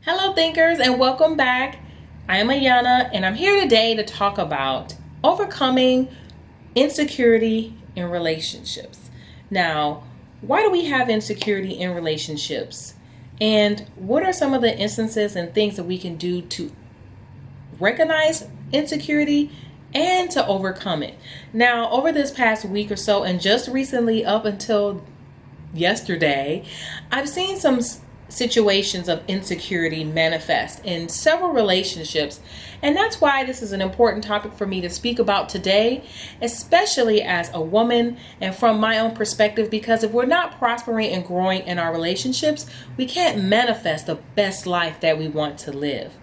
Hello, thinkers, and welcome back. I am Ayana, and I'm here today to talk about overcoming insecurity in relationships. Now, why do we have insecurity in relationships? And what are some of the instances and things that we can do to recognize insecurity and to overcome it? Now, over this past week or so, and just recently up until yesterday, I've seen some situations of insecurity manifest in several relationships, and that's why this is an important topic for me to speak about today, especially as a woman and from my own perspective, because if we're not prospering and growing in our relationships, we can't manifest the best life that we want to live.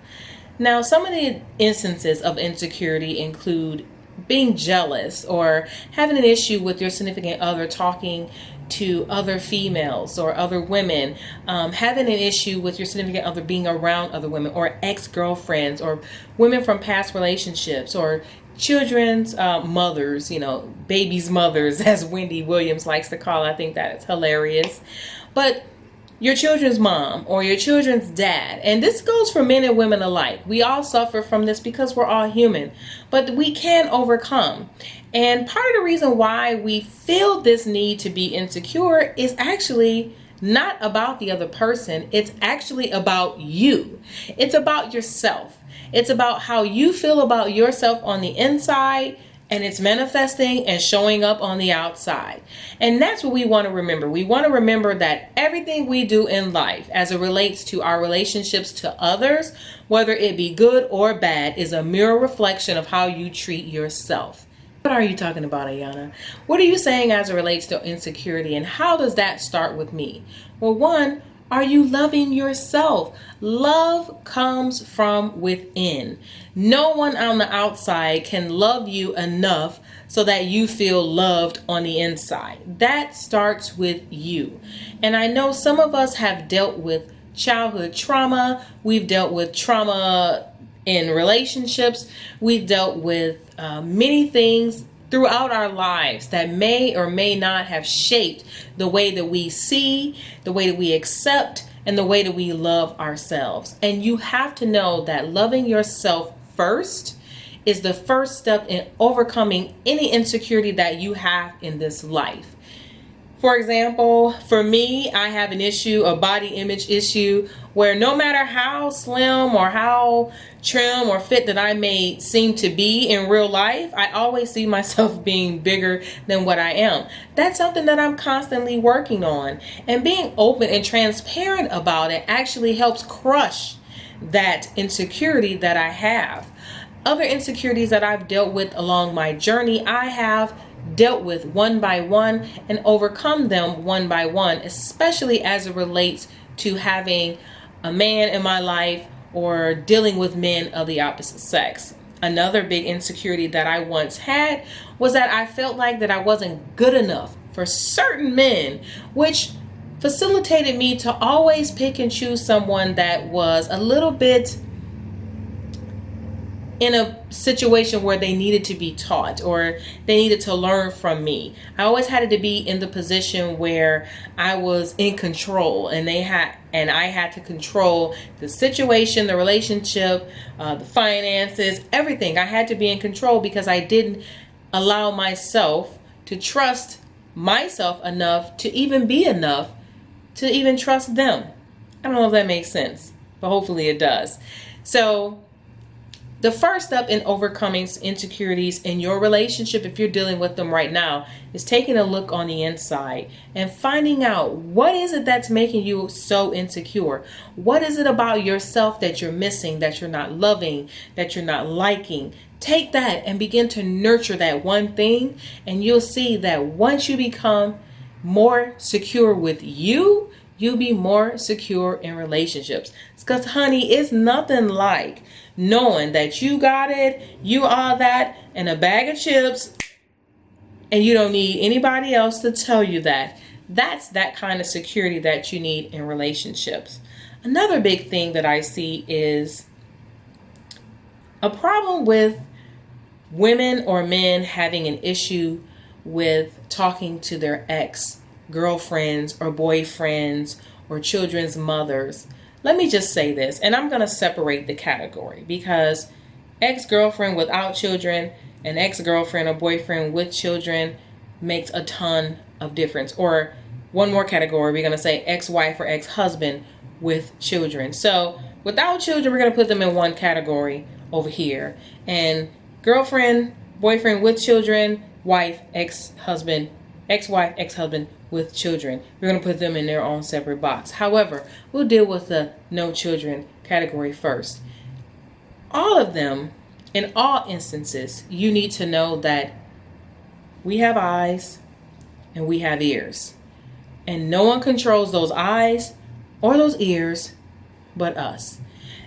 Now, some of the instances of insecurity include being jealous or having an issue with your significant other talking to other females or other women, having an issue with your significant other being around other women or ex-girlfriends or women from past relationships or children's mothers, babies' mothers, as Wendy Williams likes to call it. I think that is hilarious. But your children's mom or your children's dad. And this goes for men and women alike. We all suffer from this because we're all human, but we can overcome. And part of the reason why we feel this need to be insecure is actually not about the other person. It's actually about you. It's about yourself. It's about how you feel about yourself on the inside, and it's manifesting and showing up on the outside. And that's what we want to remember. We want to remember that everything we do in life as it relates to our relationships to others, whether it be good or bad, is a mirror reflection of how you treat yourself. What are you talking about, Ayana? What are you saying as it relates to insecurity, and how does that start with me? Well, one, are you loving yourself? Love comes from within. No one on the outside can love you enough so that you feel loved on the inside. That starts with you. And I know some of us have dealt with childhood trauma. We've dealt with trauma in relationships. We've dealt with many things throughout our lives that may or may not have shaped the way that we see, the way that we accept, and the way that we love ourselves. And you have to know that loving yourself first is the first step in overcoming any insecurity that you have in this life. For example, for me, I have an issue, a body image issue, where no matter how slim or how trim or fit that I may seem to be in real life, I always see myself being bigger than what I am. That's something that I'm constantly working on. And being open and transparent about it actually helps crush that insecurity that I have. Other insecurities that I've dealt with along my journey, I have dealt with one by one and overcome them one by one, especially as it relates to having a man in my life or dealing with men of the opposite sex. Another big insecurity that I once had was that I felt like that I wasn't good enough for certain men, which facilitated me to always pick and choose someone that was a little bit in a situation where they needed to be taught or they needed to learn from me. I always had to be in the position where I was in control, and I had to control the situation, the relationship, the finances, everything. I had to be in control because I didn't allow myself to trust myself enough to even be enough to even trust them. I don't know if that makes sense, but hopefully it does. So the first step in overcoming insecurities in your relationship, if you're dealing with them right now, is taking a look on the inside and finding out what is it that's making you so insecure. What is it about yourself that you're missing, that you're not loving, that you're not liking? Take that and begin to nurture that one thing, and you'll see that once you become more secure with you, you'll be more secure in relationships. Because, honey, it's nothing like knowing that you got it, you are that, and a bag of chips, and you don't need anybody else to tell you that. That's that kind of security that you need in relationships. Another big thing that I see is a problem with women or men having an issue with talking to their ex girlfriends or boyfriends or children's mothers. let me just say this, and I'm going to separate the category, because ex-girlfriend without children and ex-girlfriend or boyfriend with children makes a ton of difference. Or one more category, we're going to say ex-wife or ex-husband with children. So without children, we're going to put them in one category over here. And girlfriend, boyfriend with children, wife, ex-husband, ex-wife, ex-husband with children, we're going to put them in their own separate box. However, we'll deal with the no children category first. All of them, in all instances, you need to know that we have eyes and we have ears. And no one controls those eyes or those ears but us.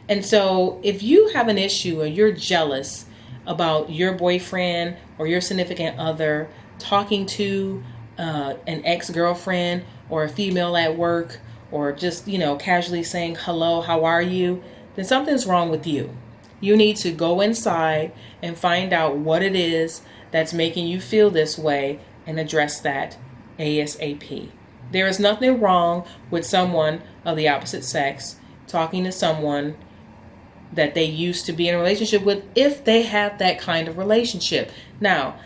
And so if you have an issue or you're jealous about your boyfriend or your significant other talking to an ex-girlfriend or a female at work, or just, casually saying, hello, how are you? Then something's wrong with you. You need to go inside and find out what it is that's making you feel this way and address that ASAP. There is nothing wrong with someone of the opposite sex talking to someone that they used to be in a relationship with, if they have that kind of relationship. Now,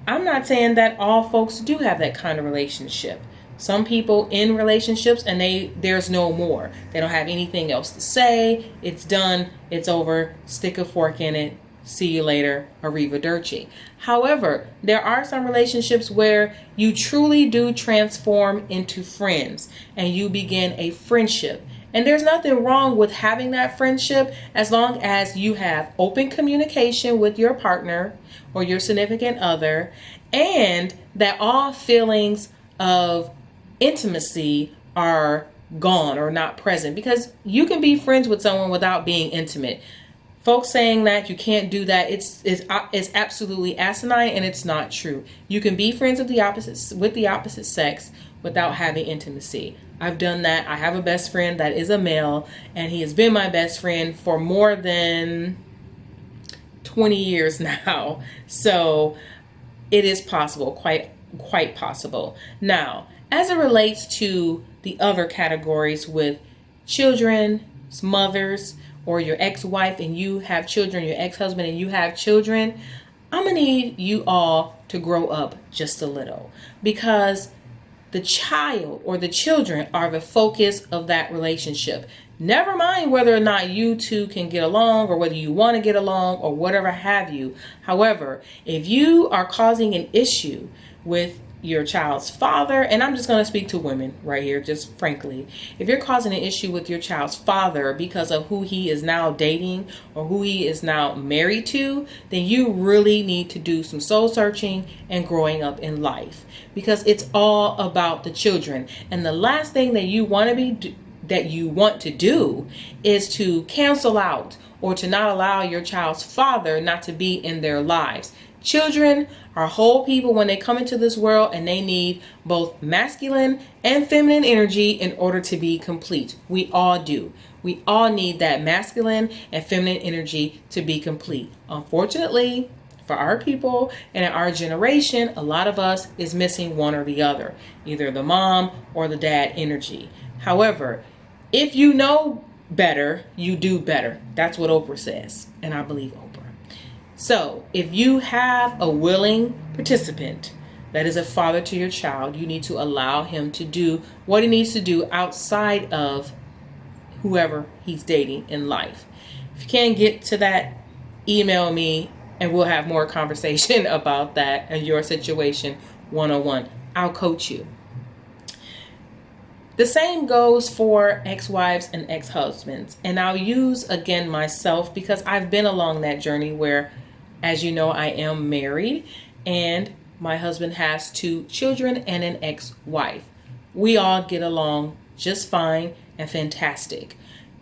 I'm not saying that all folks do have that kind of relationship. Some people in relationships and there's no more. They don't have anything else to say. It's done. It's over. Stick a fork in it. See you later. Arrivederci. However, there are some relationships where you truly do transform into friends and you begin a friendship. And there's nothing wrong with having that friendship as long as you have open communication with your partner or your significant other, and that all feelings of intimacy are gone or not present, because you can be friends with someone without being intimate. Folks saying that you can't do that, it's absolutely asinine, and it's not true. You can be friends with the opposite sex without having intimacy. I've done that. I have a best friend that is a male, and he has been my best friend for more than 20 years now. So it is possible, quite possible. Now, as it relates to the other categories with children, mothers, or your ex-wife and you have children, your ex-husband and you have children, I'm going to need you all to grow up just a little, because the child or the children are the focus of that relationship. Never mind whether or not you two can get along or whether you want to get along or whatever have you. However, if you are causing an issue with your child's father, and I'm just going to speak to women right here, just frankly, if you're causing an issue with your child's father because of who he is now dating or who he is now married to, then you really need to do some soul searching and growing up in life, because it's all about the children. And the last thing that you want to do is to cancel out or to not allow your child's father not to be in their lives. Children are whole people when they come into this world, and they need both masculine and feminine energy in order to be complete. We all do. We all need that masculine and feminine energy to be complete. Unfortunately, for our people and in our generation, a lot of us is missing one or the other, either the mom or the dad energy. However, if you know better, you do better. That's what Oprah says, and I believe Oprah. So if you have a willing participant that is a father to your child, you need to allow him to do what he needs to do outside of whoever he's dating in life. If you can't get to that, email me and we'll have more conversation about that and your situation one-on-one. I'll coach you. The same goes for ex-wives and ex-husbands. And I'll use again myself, because I've been along that journey where, as you know, I am married and my husband has 2 children and an ex-wife. We all get along just fine and fantastic.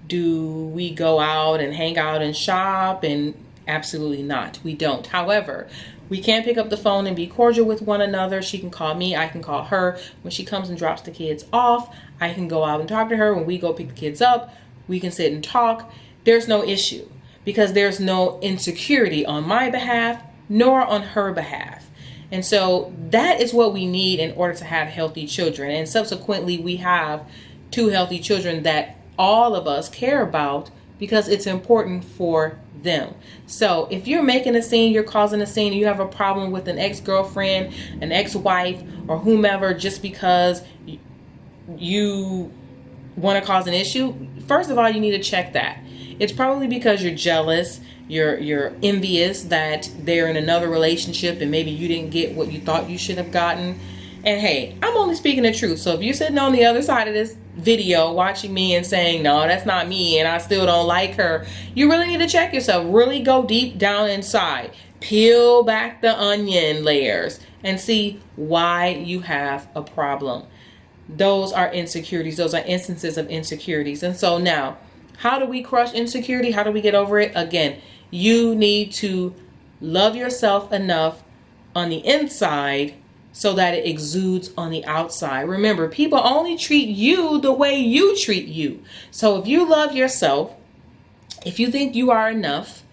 Do we go out and hang out and shop? And absolutely not. We don't. However, we can pick up the phone and be cordial with one another. She can call me. I can call her. When she comes and drops the kids off, I can go out and talk to her. When we go pick the kids up, we can sit and talk. There's no issue, because there's no insecurity on my behalf nor on her behalf. And so that is what we need in order to have healthy children. And subsequently, we have 2 healthy children that all of us care about because it's important for them. So if you're making a scene, you're causing a scene, you have a problem with an ex-girlfriend, an ex-wife, or whomever just because you want to cause an issue, first of all, you need to check that. It's probably because you're jealous, you're envious that they're in another relationship and maybe you didn't get what you thought you should have gotten. And hey, I'm only speaking the truth. So if you're sitting on the other side of this video watching me and saying, no, that's not me and I still don't like her, you really need to check yourself. Really go deep down inside. Peel back the onion layers and see why you have a problem. Those are insecurities. Those are instances of insecurities. And so now, how do we crush insecurity? How do we get over it? Again, you need to love yourself enough on the inside so that it exudes on the outside. Remember, people only treat you the way you treat you. So if you love yourself, if you think you are enough,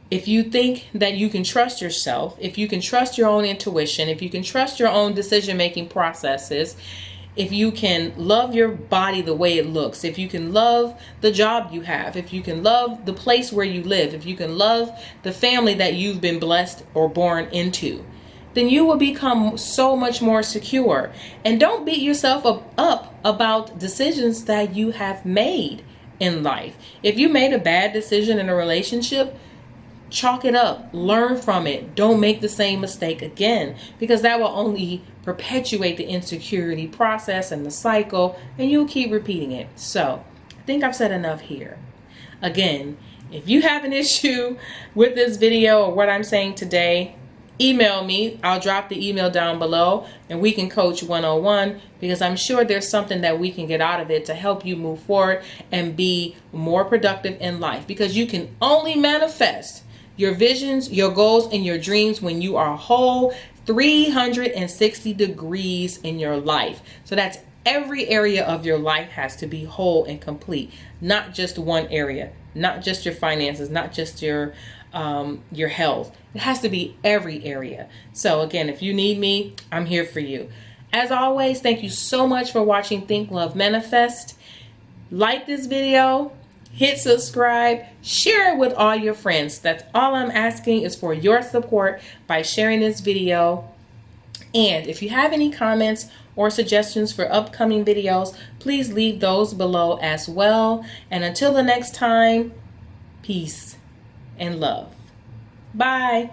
if you think that you can trust yourself, if you can trust your own intuition, if you can trust your own decision-making processes, if you can love your body the way it looks, if you can love the job you have, if you can love the place where you live, if you can love the family that you've been blessed or born into, then you will become so much more secure. And don't beat yourself up about decisions that you have made in life. If you made a bad decision in a relationship, chalk it up, learn from it. Don't make the same mistake again, because that will only perpetuate the insecurity process and the cycle, and you'll keep repeating it. So I think I've said enough here. Again, if you have an issue with this video or what I'm saying today, email me. I'll drop the email down below and we can coach 101, because I'm sure there's something that we can get out of it to help you move forward and be more productive in life, because you can only manifest your visions, your goals, and your dreams when you are whole 360 degrees in your life. So that's every area of your life has to be whole and complete, not just one area, not just your finances, not just your health. It has to be every area. So again, if you need me, I'm here for you. As always, thank you so much for watching Think, Love, Manifest. Like this video, hit subscribe, share it with all your friends. That's all I'm asking, is for your support by sharing this video. And if you have any comments or suggestions for upcoming videos, please leave those below as well. And until the next time, peace and love. Bye.